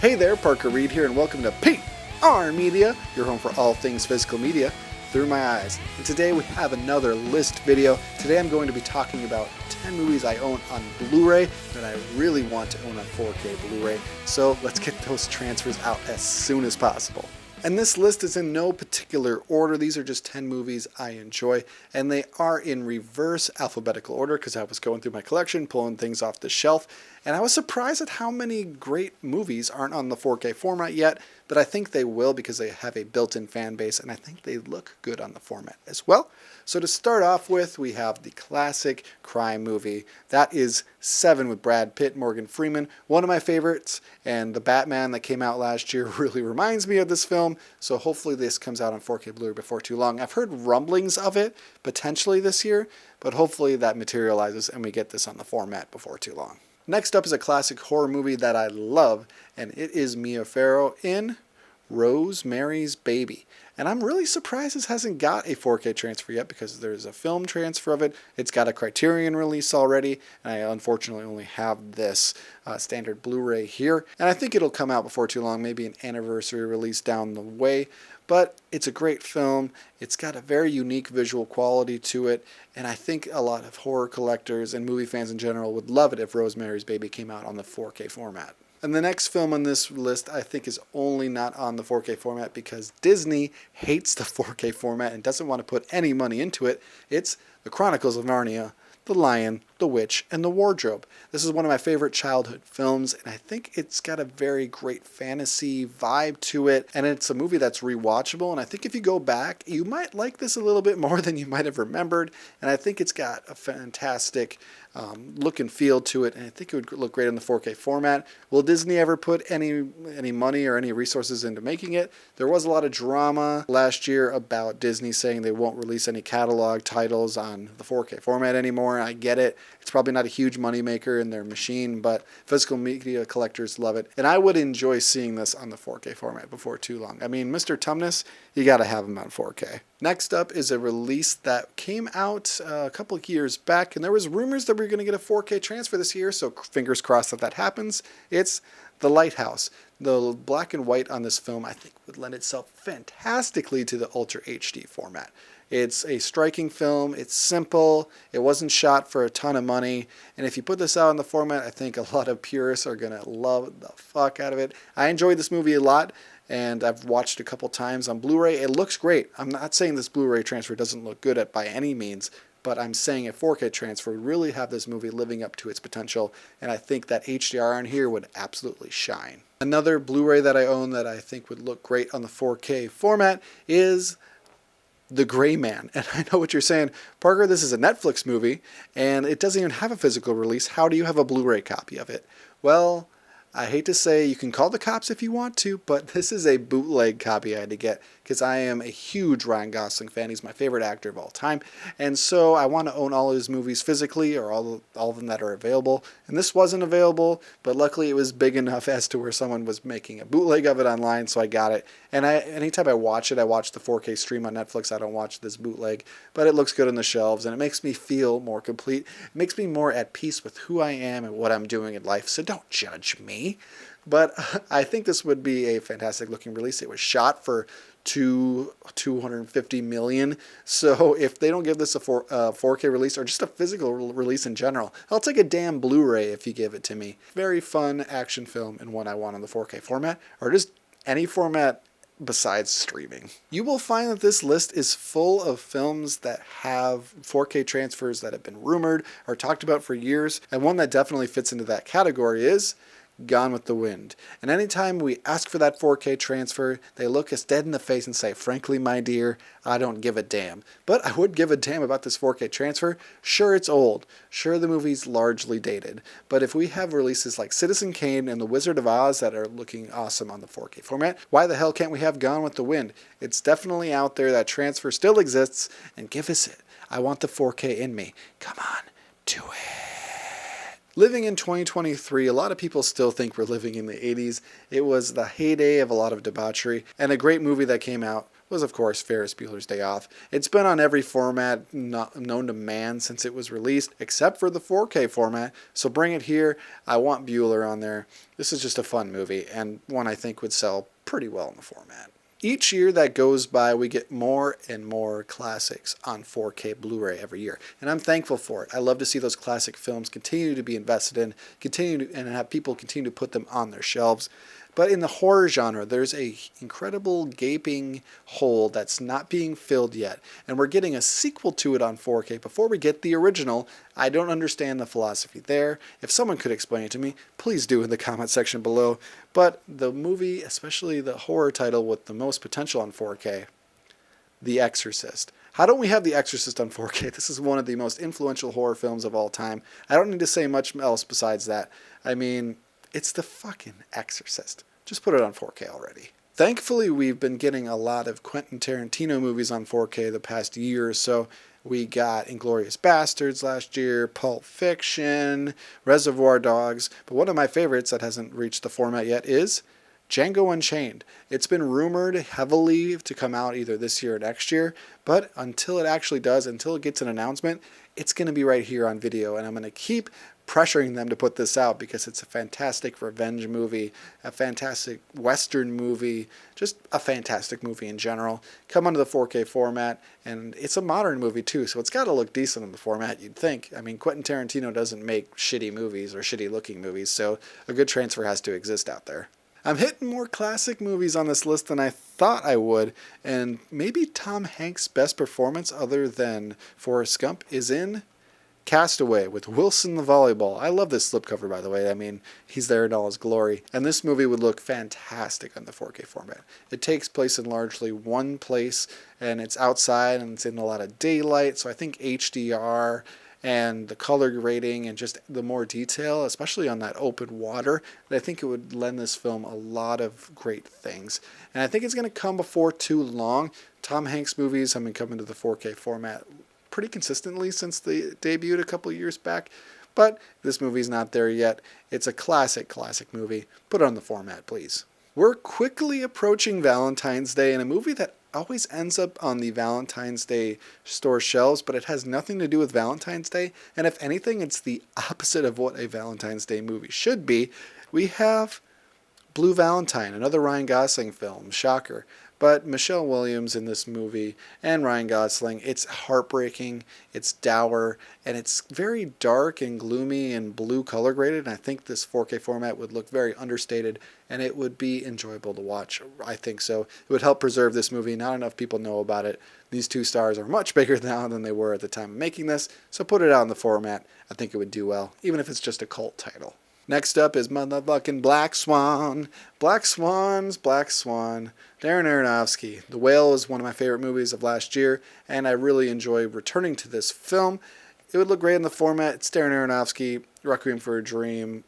Hey there, Parker Reed here, and welcome to PR Media, your home for all things physical media through my eyes. And today we have another list video. Today I'm going to be talking about 10 movies I own on Blu-ray that I really want to own on 4K Blu-ray. So let's get those transfers out as soon as possible. And this list is in no particular order. These are just 10 movies I enjoy, and they are in reverse alphabetical order because I was going through my collection, pulling things off the shelf, and I was surprised at how many great movies aren't on the 4K format yet, but I think they will because they have a built-in fan base, and I think they look good on the format as well. So to start off with, we have the classic crime movie. That is Seven with Brad Pitt, Morgan Freeman, one of my favorites, and the Batman that came out last year really reminds me of this film, so hopefully this comes out on 4K Blu-ray before too long. I've heard rumblings of it potentially this year, but hopefully that materializes and we get this on the format before too long. Next up is a classic horror movie that I love, and it is Mia Farrow in Rosemary's Baby. And I'm really surprised this hasn't got a 4K transfer yet because there's a film transfer of it. It's got a Criterion release already, and I unfortunately only have this standard Blu-ray here. And I think it'll come out before too long, maybe an anniversary release down the way. But it's a great film. It's got a very unique visual quality to it, and I think a lot of horror collectors and movie fans in general would love it if Rosemary's Baby came out on the 4K format. And the next film on this list I think is only not on the 4K format because Disney hates the 4K format and doesn't want to put any money into it. It's The Chronicles of Narnia, The Lion, the Witch, and the Wardrobe. This is one of my favorite childhood films, and I think it's got a very great fantasy vibe to it, and it's a movie that's rewatchable, and I think if you go back, you might like this a little bit more than you might have remembered, and I think it's got a fantastic look and feel to it, and I think it would look great in the 4K format. Will Disney ever put any money or any resources into making it? There was a lot of drama last year about Disney saying they won't release any catalog titles on the 4K format anymore. I get it. It's probably not a huge moneymaker in their machine, but physical media collectors love it. And I would enjoy seeing this on the 4K format before too long. I mean, Mr. Tumnus, you got to have him on 4K. Next up is a release that came out a couple of years back, and there was rumors that we were going to get a 4K transfer this year, so fingers crossed that that happens. It's The Lighthouse. The black and white on this film, I think, would lend itself fantastically to the Ultra HD format. It's a striking film, it's simple, it wasn't shot for a ton of money, and if you put this out in the format, I think a lot of purists are going to love the fuck out of it. I enjoyed this movie a lot, and I've watched a couple times on Blu-ray. It looks great. I'm not saying this Blu-ray transfer doesn't look good by any means, but I'm saying a 4K transfer would really have this movie living up to its potential, and I think that HDR on here would absolutely shine. Another Blu-ray that I own that I think would look great on the 4K format is The Gray Man. And I know what you're saying, Parker, this is a Netflix movie, and it doesn't even have a physical release. How do you have a Blu-ray copy of it? Well, I hate to say you can call the cops if you want to, but this is a bootleg copy I had to get because I am a huge Ryan Gosling fan. He's my favorite actor of all time. And so I want to own all his movies physically, or all of them that are available. And this wasn't available, but luckily it was big enough as to where someone was making a bootleg of it online, so I got it. And anytime I watch it, I watch the 4K stream on Netflix. I don't watch this bootleg, but it looks good on the shelves, and it makes me feel more complete. It makes me more at peace with who I am and what I'm doing in life, so don't judge me. But I think this would be a fantastic looking release. It was shot for $250 million. So if they don't give this a 4K release or just a physical release in general, I'll take a damn Blu-ray if you give it to me. Very fun action film and one I want on the 4K format, or just any format besides streaming. You will find that this list is full of films that have 4K transfers that have been rumored or talked about for years, and one that definitely fits into that category is Gone with the Wind. And anytime we ask for that 4K transfer, they look us dead in the face and say, frankly, my dear, I don't give a damn. But I would give a damn about this 4K transfer. Sure, it's old. Sure, the movie's largely dated. But if we have releases like Citizen Kane and The Wizard of Oz that are looking awesome on the 4K format, why the hell can't we have Gone with the Wind? It's definitely out there. That transfer still exists, and give us it. I want the 4K in me. Come on, do it. Living in 2023, a lot of people still think we're living in the 80s. It was the heyday of a lot of debauchery, and a great movie that came out was, of course, Ferris Bueller's Day Off. It's been on every format known to man since it was released, except for the 4K format, so bring it here. I want Bueller on there. This is just a fun movie, and one I think would sell pretty well in the format. Each year that goes by, we get more and more classics on 4K Blu-ray every year, and I'm thankful for it. I love to see those classic films continue to be invested in, and have people continue to put them on their shelves. But in the horror genre, there's a incredible gaping hole that's not being filled yet, and we're getting a sequel to it on 4K before we get the original. I don't understand the philosophy there. If someone could explain it to me, please do in the comment section below. But the movie, especially the horror title with the most potential on 4K, The Exorcist. How don't we have The Exorcist on 4K? This is one of the most influential horror films of all time. I don't need to say much else besides that. I mean, it's the fucking Exorcist. Just put it on 4K already. Thankfully, we've been getting a lot of Quentin Tarantino movies on 4K the past year or so. We got Inglourious Basterds last year, Pulp Fiction, Reservoir Dogs, but one of my favorites that hasn't reached the format yet is Django Unchained. It's been rumored heavily to come out either this year or next year, but until it actually does, until it gets an announcement, it's going to be right here on video, and I'm going to keep pressuring them to put this out because it's a fantastic revenge movie, a fantastic Western movie, just a fantastic movie in general. Come onto the 4K format, and it's a modern movie too, so it's got to look decent in the format, you'd think. I mean, Quentin Tarantino doesn't make shitty movies or shitty looking movies, so a good transfer has to exist out there. I'm hitting more classic movies on this list than I thought I would, and maybe Tom Hanks' best performance other than Forrest Gump is in Castaway with Wilson the volleyball. I love this slipcover, by the way. I mean, he's there in all his glory. And this movie would look fantastic on the 4K format. It takes place in largely one place, and it's outside, and it's in a lot of daylight. So I think HDR and the color grading and just the more detail, especially on that open water, I think it would lend this film a lot of great things. And I think it's going to come before too long. Tom Hanks movies have been coming to the 4K format pretty consistently since they debuted a couple of years back, but this movie's not there yet. It's a classic movie. Put it on the format, please. We're quickly approaching Valentine's Day, and a movie that always ends up on the Valentine's Day store shelves, but it has nothing to do with Valentine's Day, and if anything, it's the opposite of what a Valentine's Day movie should be. We have Blue Valentine, another Ryan Gosling film, shocker. But Michelle Williams in this movie and Ryan Gosling, it's heartbreaking, it's dour, and it's very dark and gloomy and blue color graded. And I think this 4K format would look very understated, and it would be enjoyable to watch. I think so. It would help preserve this movie. Not enough people know about it. These two stars are much bigger now than they were at the time of making this, so put it out in the format. I think it would do well, even if it's just a cult title. Next up is motherfucking Black Swan. Black Swan. Darren Aronofsky. The Whale is one of my favorite movies of last year, and I really enjoy returning to this film. It would look great in the format. It's Darren Aronofsky, Requiem for a Dream.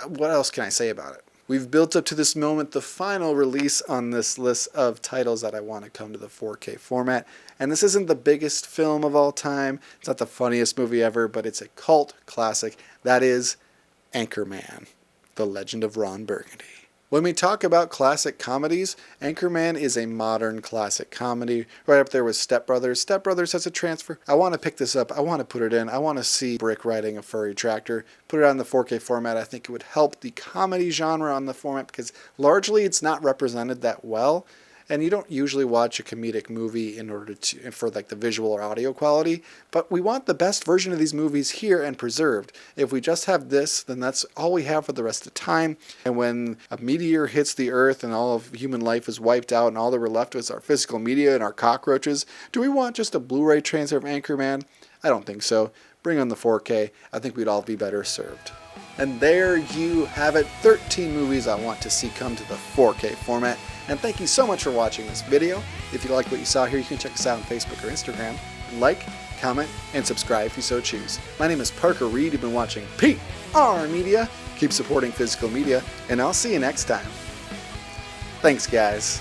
What else can I say about it? We've built up to this moment, the final release on this list of titles that I want to come to the 4K format. And this isn't the biggest film of all time. It's not the funniest movie ever, but it's a cult classic. That is Anchorman, The Legend of Ron Burgundy. When we talk about classic comedies, Anchorman is a modern classic comedy, right up there with Step Brothers. Step Brothers has a transfer. I want to pick this up. I want to put it in. I want to see Brick riding a furry tractor. Put it on the 4K format. I think it would help the comedy genre on the format because largely it's not represented that well. And you don't usually watch a comedic movie in order to, for like the visual or audio quality, but we want the best version of these movies here and preserved. If we just have this, then that's all we have for the rest of the time. And when a meteor hits the earth and all of human life is wiped out and all that we're left with is our physical media and our cockroaches, do we want just a Blu-ray transfer of Anchorman? I don't think so. Bring on the 4K. I think we'd all be better served. And there you have it, 13 movies I want to see come to the 4K format. And thank you so much for watching this video. If you like what you saw here, you can check us out on Facebook or Instagram. Like, comment, and subscribe if you so choose. My name is Parker Reed. You've been watching PR Media. Keep supporting physical media, and I'll see you next time. Thanks, guys.